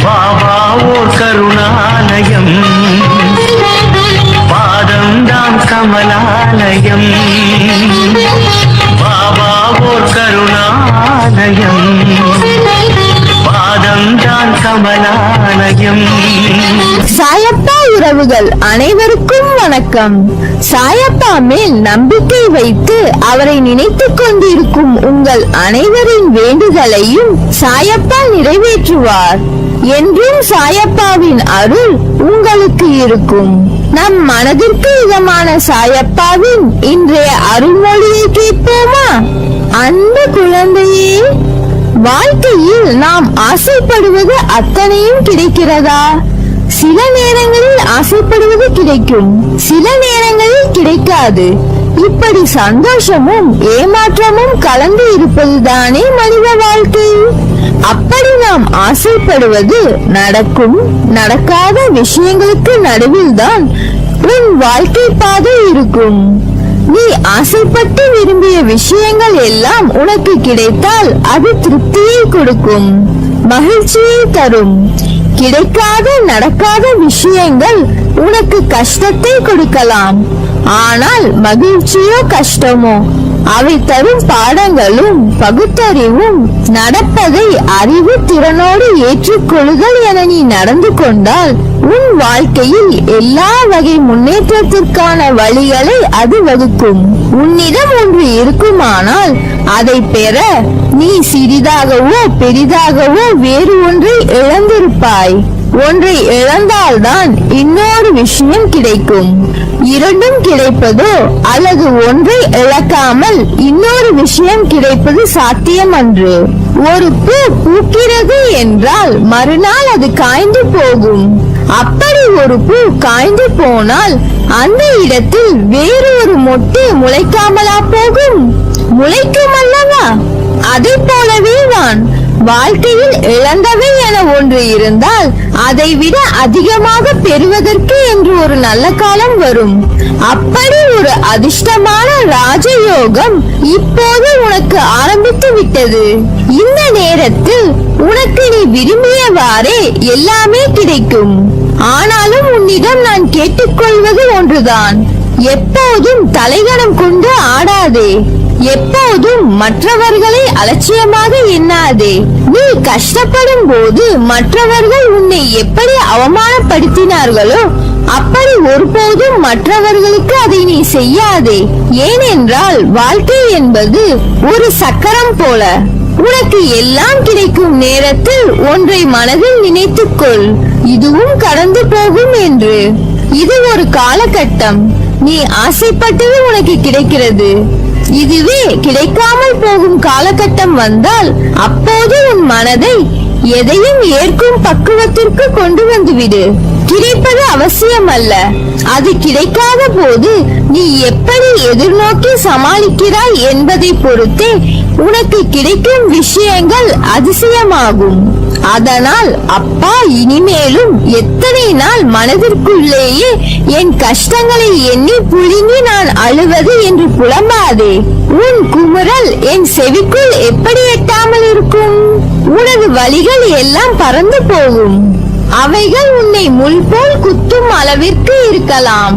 பாபா ஓர் கருணாலயம், பாதம்தான் கமலாலயம். பாபா ஓர் கருணாலயம், பாதம்தான் கமலாலயம். சாயப்பா உறவுகள் அனைவருக்கும் வணக்கம். சாயப்பா மேல் நம்பிக்கை வைத்து அவரை நினைத்துக் கொண்டிருக்கும் உங்கள் அனைவரின் வேண்டுதலையும் சாயப்பா நிறைவேற்றுவார். என்றும் சாயப்பாவின் அருள் உங்களுக்கு இருக்கும். நம் மனதிற்கு இதமான சாயப்பாவின் இன்றைய அருள்மொழியை கேட்போமா? அன்பு குழந்தையே, வாழ்க்கையில் நாம் ஆசைப்படுவது அத்தனையும் கிடைக்கிறதா? சில நேரங்களில் ஆசைப்படுவது கிடைக்கும், சில நேரங்களில் கிடைக்காது. இப்படி சந்தோஷமும் ஏமாற்றமும் கலந்து இருப்பதுதானே மனித வாழ்க்கை. அப்படி நாம் ஆசைப்படுவது நடக்கும் நடக்காத விஷயங்களுக்கு நடுவில் தான் உன் வாழ்க்கை பாதை இருக்கும். நீ ஆசைப்பட்டு விரும்பிய விஷயங்கள் எல்லாம் உனக்கு கிடைத்தால் அது திருப்தியை கொடுக்கும், மகிழ்ச்சியை தரும். கிடைக்காத நடக்காத விஷயங்கள் உனக்கு கஷ்டத்தை கொடுக்கலாம். ஆனால் மகிழ்ச்சியோ கஷ்டமோ அவை தரும் பாடங்களும் பகுத்தறிவும். நடப்பதை அறிவு திறனோடு ஏற்றுக்கொள்ளுதல் என நீ நடந்து கொண்டால் உன் வாழ்க்கையில் எல்லா வகை முன்னேற்றத்திற்கான வழிகளை அது வகுக்கும். உன்னிடம் ஒன்று இருக்குமானால் அதை பெற நீ சிறிதாகவோ பெரிதாகவோ வேறு ஒன்றை இழந்திருப்பாய். ஒன்றை இழந்தால்தான் இன்னொரு விஷயம் கிடைக்கும். இரண்டும் கிடைப்பதோ அல்லது ஒன்றை இழக்காமல் இன்னொரு விஷயம் கிடைப்பது சாத்தியமன்று. ஒரு பூ பூக்கிறது என்றால் மறுநாள் அது காய்ந்து போகும். அப்படி ஒரு பூ காய்ந்து போனால் அந்த இடத்தில் வேறு ஒரு மொட்டு முளைக்காமலா போகும்? முளைக்கும் அல்லவா? அதை போலவே தான் வாழ்க்கையில் இழந்தவை என ஒன்று இருந்தால் அதை விட அதிகமாக பெறுவதற்கு என்று ஒரு நல்ல காலம் வரும். அப்படி ஒரு அதிர்ஷ்டமான ராஜயோகம் இப்போது உனக்கு ஆரம்பித்து விட்டது. இந்த நேரத்தில் உனக்கு நீ விரும்பியவாறே எல்லாமே கிடைக்கும். ஆனாலும் உன்னிடம் நான் கேட்டுக்கொள்வது ஒன்றுதான், எப்போதும் தலைகணம் கொண்டு ஆடாதே. எப்போதும் மற்றவர்களை அலட்சியமாக எண்ணாதே. நீ கஷ்டப்படும் போது மற்றவர்கள் உன்னை எப்படி அவமானப்படுத்தினார்களோ அப்படி ஒருபோதும் மற்றவர்களுக்கு அதை நீ செய்யாதே. ஏனென்றால் வாழ்க்கை என்பது ஒரு சக்கரம் போல. உனக்கு எல்லாம் கிடைக்கும் நேரத்தில் ஒன்றை மனதில் நினைத்துக்கொள், இதுவும் கடந்து போகும் என்று. இது ஒரு காலகட்டம். நீ ஆசைப்பட்டது உனக்கு கிடைக்கிறது. இதுவே கிடைக்காமல் போகும் காலகட்டம் வந்தால் அப்போது உன் மனதை எதையும் ஏற்கும் பக்குவத்திற்கு கொண்டு வந்துவிடு. கிடைப்பது அவசியம் அல்ல, அது கிடைக்காத போது நீ எப்படி எதிர்நோக்கி சமாளிக்கிறாய் என்பதை பொறுத்தே உனக்கு கிடைக்கும் விஷயங்கள் அதிசயமாகும். அதனால் அப்பா, இனிமேலும் எத்தனை நாள் மனதிற்குள்ளேயே என் கஷ்டங்களை எண்ணி புழுங்கி நான் அழுவது என்று புலம்பாதே. உன் குமுறல் என் செவிக்குள் எப்படி எட்டாமல் இருக்கும்? உனது வலிகள் எல்லாம் பறந்து போகும். அவைகள் உன்னை முள் போல் குத்தும் அளவிற்கு இருக்கலாம்.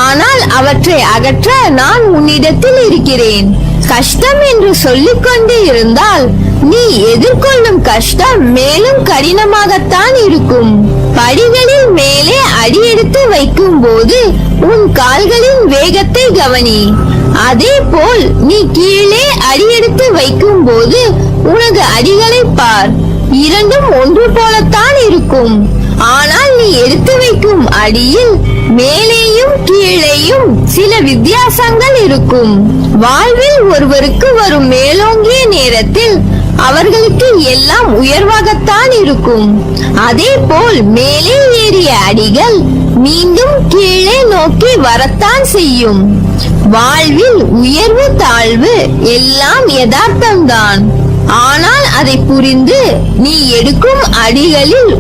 ஆனால் அவற்றை அகற்ற நான் உன்னிடத்தில் இருக்கிறேன். கஷ்டம் என்று சொல்லிக் கொண்டு இருந்தால் நீ எதிர்கொள்ளும் கஷ்டம் மேலும் கடினமாகத்தான் இருக்கும். படிகளில் மேலே அடியெடுத்து வைக்கும் போது உன் கால்களின் வேகத்தை கவனி. அதே போல் நீ கீழே அடியெடுத்து வைக்கும் போது உனது அடிகளை பார். இரண்டும் ஒன்று போலத்தான் இருக்கும். ஆனால் நீ எடுத்து வைக்கும் அடியில் மேலேயும் கீழேயும் சில வித்தியாசங்கள் இருக்கும். வாழ்வில் ஒருவருக்கு வரும் மேலோங்கிய நேரத்தில் அவர்களுக்கு எல்லாம் உயர்வாகத்தான் இருக்கும். அதே போல் மேலே ஏறிய அடிகள் மீண்டும் கீழே நோக்கி வரத்தான் செய்யும். வாழ்வில் உயர்வு தாழ்வு எல்லாம் யதார்த்தம்தான். ஆனால் அதை புரிந்து நீ எடுக்கும் அடிகளில்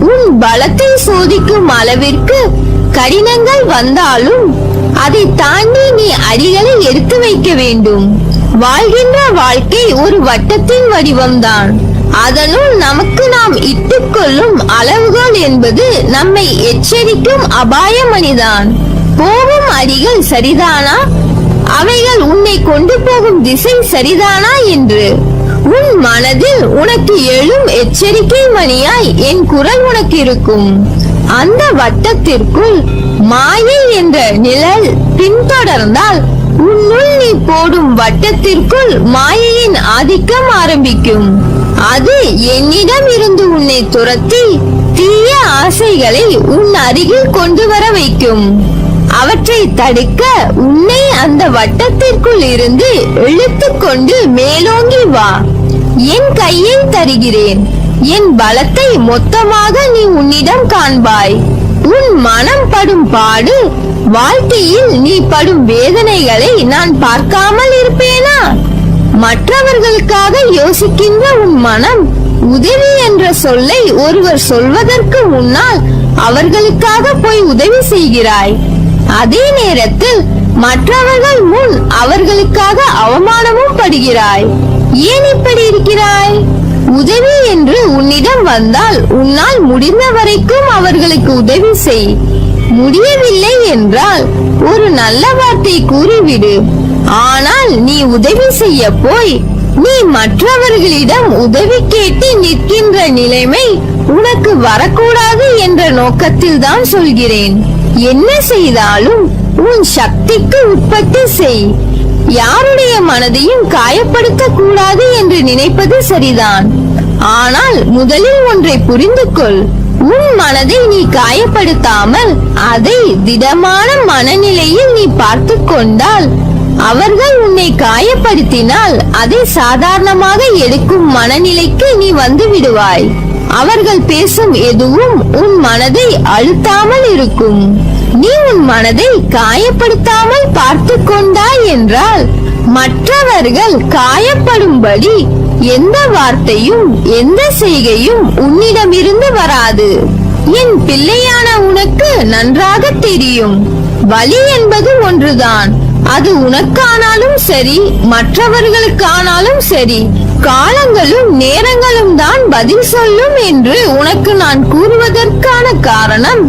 உன் பலத்தை சோதிக்கும் அளவிற்கு கடினங்கள் வந்தாலும் அதை தாண்டி நீ அடிகளை எடுத்து வைக்க வேண்டும். வாழ்கின்ற வாழ்க்கை ஒரு வட்டத்தின் வடிவம்தான். அதனுள் நமக்கு நாம் இட்டுக்கொள்ளும் அளவுகோல் என்பது நம்மை எச்சரிக்கும் அபாயமணிதான். போகும் அடிகள் சரிதானா, அவைகள் உன்னை கொண்டு போகும் திசை சரிதானா என்று உன் மனதில் உனக்கு எழும் எச்சரிக்கை மணியாய் என் குரல் உனக்கு இருக்கும். அந்த வட்டத்திற்குள் மாயை என்ற நிழல் பின்தொடர்ந்தால் உன்னுள் நீ போடும் வட்டத்திற்குள் மாயையின் ஆதிக்கம் ஆரம்பிக்கும். அது என்னிடம் இருந்து உன்னை துரத்தி தீய ஆசைகளை உன் அருகில் கொண்டு வர வைக்கும். அவற்றை தடுக்க உன்னை அந்த வட்டத்திற்குள் இருந்து இழுத்துக் கொண்டு மேலோங்கி வா. என் கையை தருகிறேன். என் பலத்தை மொத்தமாக நீ உன்னிடம் காண்பாய். உன் மனம் படும் பாடு, வாழ்க்கையில் நீ படும் வேதனைகளை நான் பார்க்காமல் இருப்பேனா? மற்றவர்களுக்காக யோசிக்கின்ற உன் மனம் உதவி என்ற சொல்லை ஒருவர் சொல்வதற்கு முன்னால் அவர்களுக்காக போய் உதவி செய்கிறாய். அதே நேரத்தில் மற்றவர்கள் முன் அவர்களுக்காக அவமானமும் படுகிறாய். ஏன் இப்படி இருக்கிறாய்? உதவி என்று உன்னிடம் வந்தால் உன்னால் முடிந்த வரைக்கும் அவர்களுக்கு உதவி செய். முடியவில்லை என்றால் ஒரு நல்ல வார்த்தை கூறிவிடு. ஆனால் நீ உதவி செய்ய போய் நீ மற்றவர்களிடம் உதவி கேட்டு நிற்கின்ற நிலைமை உனக்கு வரக்கூடாது என்ற நோக்கத்தில் தான் சொல்கிறேன். என்ன செய்தாலும் உன் சக்திக்கு உட்பட்டு செய். யாருடைய மனதையும் காயப்படுத்த கூடாது என்று நினைப்பது சரிதான். ஆனால் முதலில் ஒன்றை புரிந்து கொள். உன் மனதை நீ காயப்படுத்தாமல் அதை திடமான மனநிலையில் நீ பார்த்து கொண்டால், அவர்கள் உன்னை காயப்படுத்தினால் அதை சாதாரணமாக எடுக்கும் மனநிலைக்கு நீ வந்து விடுவாய். அவர்கள் பேசும் எதுவும் உன் மனதை அழுத்தாமல் இருக்கும். நீ உன் மனதை காயப்படுத்தாமல் பார்த்து கொண்டாய் என்றால் மற்றவர்கள் காயப்படும்படி எந்த வார்த்தையும் எந்த செய்கையும் உன்னிடமிருந்து வராது. என் பிள்ளையான உனக்கு நன்றாக தெரியும், வலி என்பது ஒன்றுதான். அது உனக்கானாலும் சரி, மற்றவர்களுக்கானாலும் சரி, காலங்களும் நேரங்களும் தான் பதில் சொல்லும் என்று உனக்கு நான் கூறுவதற்கான காரணம்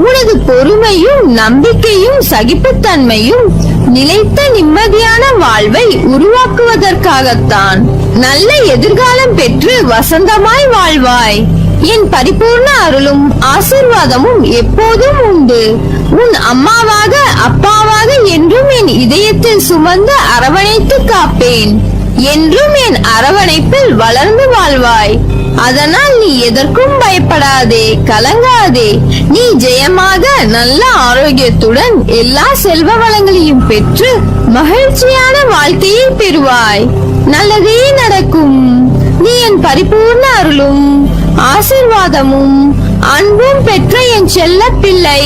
உனது பொறுமையும் நம்பிக்கையும் சகிப்புத்தன்மையும் நிலைத்த நிம்மதியான வாழ்வை உருவாக்குவதற்காகத்தான். நல்ல எதிர்காலம் பெற்று வசந்தமாய் வாழ்வாய். என் பரிபூர்ண அருளும் ஆசீர்வாதமும் எப்போதும் உண்டு. உன் அம்மாவாக அப்பாவாக என்றும் என் இதயத்தில் சுமந்து அரவணைத்து காப்பேன். என்றும் என் அரவணைப்பில் வளர்ந்து வாழ்வாய். அதனால் நீ எதற்கும் பயப்படாதே, கலங்காதே. நீ ஜெயமாக நல்ல ஆரோக்கியத்துடன் எல்லா செல்வ வளங்களையும் பெற்று மகிழ்ச்சியான வாழ்க்கையை பெறுவாய். நல்லதே நடக்கும். நீ என் பரிபூர்ண அருளும் ஆசீர்வாதமும் அன்பும் பெற்ற என் செல்ல பிள்ளை.